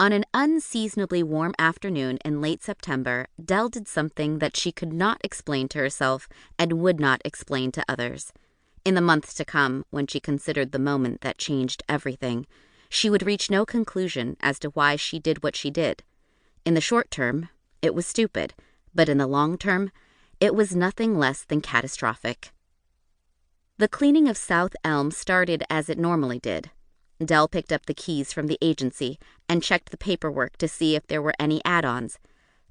On an unseasonably warm afternoon in late September, Dell did something that she could not explain to herself and would not explain to others. In the months to come, when she considered the moment that changed everything, she would reach no conclusion as to why she did what she did. In the short term, it was stupid, but in the long term, it was nothing less than catastrophic. The cleaning of South Elm started as it normally did. Dell picked up the keys from the agency and checked the paperwork to see if there were any add-ons.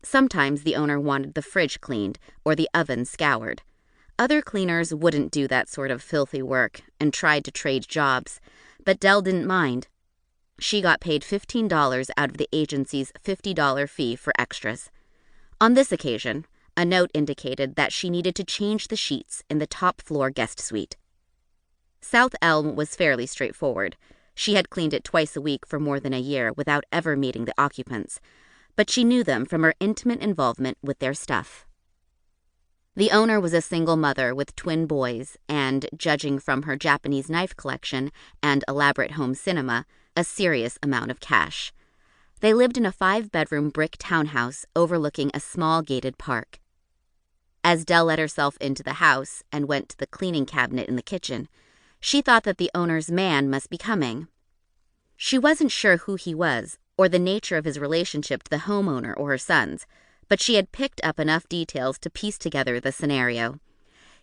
Sometimes the owner wanted the fridge cleaned or the oven scoured. Other cleaners wouldn't do that sort of filthy work and tried to trade jobs, but Dell didn't mind. She got paid $15 out of the agency's $50 fee for extras. On this occasion, a note indicated that she needed to change the sheets in the top-floor guest suite. South Elm was fairly straightforward. She had cleaned it twice a week for more than a year without ever meeting the occupants, but she knew them from her intimate involvement with their stuff. The owner was a single mother with twin boys and, judging from her Japanese knife collection and elaborate home cinema, a serious amount of cash. They lived in a 5-bedroom brick townhouse overlooking a small gated park. As Dell let herself into the house and went to the cleaning cabinet in the kitchen, she thought that the owner's man must be coming. She wasn't sure who he was or the nature of his relationship to the homeowner or her sons, but she had picked up enough details to piece together the scenario.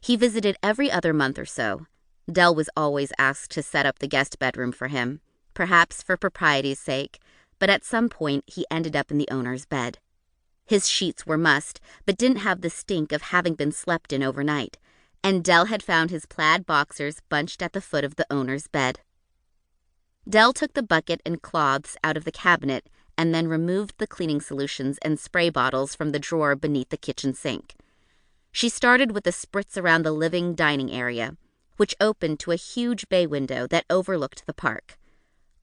He visited every other month or so. Dell was always asked to set up the guest bedroom for him, perhaps for propriety's sake, but at some point he ended up in the owner's bed. His sheets were mussed, but didn't have the stink of having been slept in overnight, and Dell had found his plaid boxers bunched at the foot of the owner's bed. Dell took the bucket and cloths out of the cabinet and then removed the cleaning solutions and spray bottles from the drawer beneath the kitchen sink. She started with the spritz around the living dining area, which opened to a huge bay window that overlooked the park.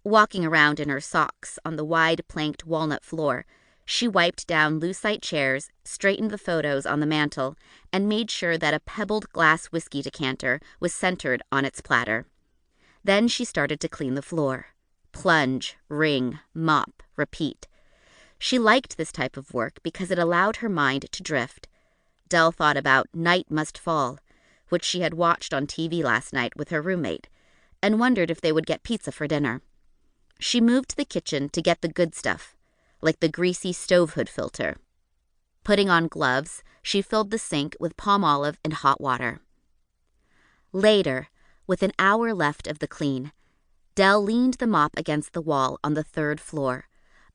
Walking around in her socks on the wide planked walnut floor, she wiped down lucite chairs, straightened the photos on the mantel, and made sure that a pebbled glass whiskey decanter was centered on its platter. Then she started to clean the floor. Plunge, wring, mop, repeat. She liked this type of work because it allowed her mind to drift. Dell thought about Night Must Fall, which she had watched on TV last night with her roommate, and wondered if they would get pizza for dinner. She moved to the kitchen to get the good stuff, like the greasy stove hood filter. Putting on gloves, she filled the sink with palm olive and hot water. Later, with an hour left of the clean, Dell leaned the mop against the wall on the 3rd floor,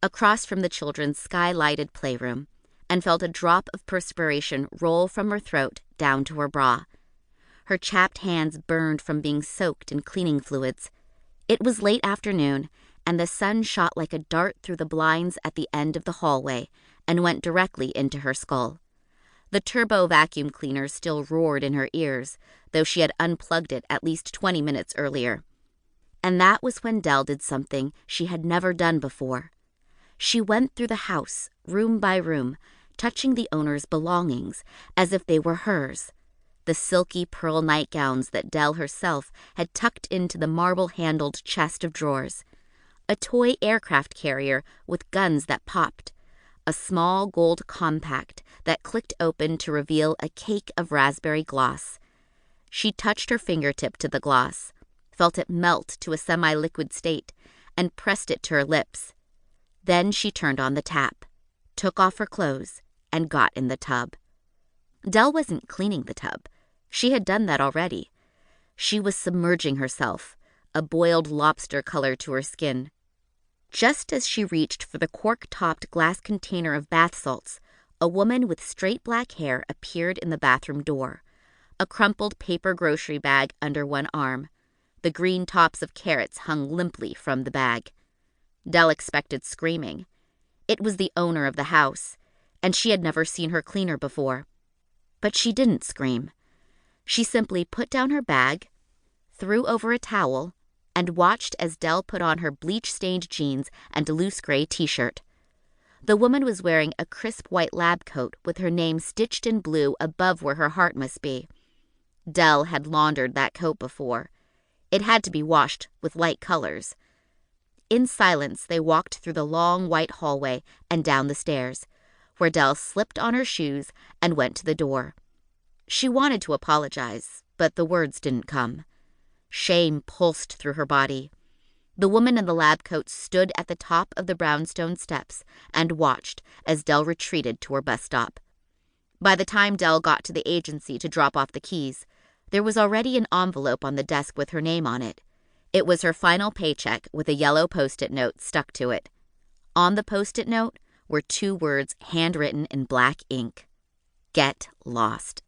across from the children's sky-lighted playroom, and felt a drop of perspiration roll from her throat down to her bra. Her chapped hands burned from being soaked in cleaning fluids. It was late afternoon, and the sun shot like a dart through the blinds at the end of the hallway and went directly into her skull. The turbo vacuum cleaner still roared in her ears, though she had unplugged it at least 20 minutes earlier. And that was when Dell did something she had never done before. She went through the house, room by room, touching the owner's belongings as if they were hers. The silky pearl nightgowns that Dell herself had tucked into the marble-handled chest of drawers. A toy aircraft carrier with guns that popped. A small gold compact that clicked open to reveal a cake of raspberry gloss. She touched her fingertip to the gloss, felt it melt to a semi-liquid state, and pressed it to her lips. Then she turned on the tap, took off her clothes, and got in the tub. Dell wasn't cleaning the tub. She had done that already. She was submerging herself, a boiled lobster color to her skin. Just as she reached for the cork-topped glass container of bath salts, a woman with straight black hair appeared in the bathroom door, a crumpled paper grocery bag under one arm. The green tops of carrots hung limply from the bag. Dell expected screaming. It was the owner of the house, and she had never seen her cleaner before. But she didn't scream. She simply put down her bag, threw over a towel, and watched as Dell put on her bleach-stained jeans and loose gray t-shirt. The woman was wearing a crisp white lab coat with her name stitched in blue above where her heart must be. Dell had laundered that coat before. It had to be washed with light colors. In silence, they walked through the long white hallway and down the stairs, where Dell slipped on her shoes and went to the door. She wanted to apologize, but the words didn't come. Shame pulsed through her body. The woman in the lab coat stood at the top of the brownstone steps and watched as Dell retreated to her bus stop. By the time Dell got to the agency to drop off the keys, there was already an envelope on the desk with her name on it. It was her final paycheck with a yellow Post-it note stuck to it. On the Post-it note were 2 words handwritten in black ink: "Get lost."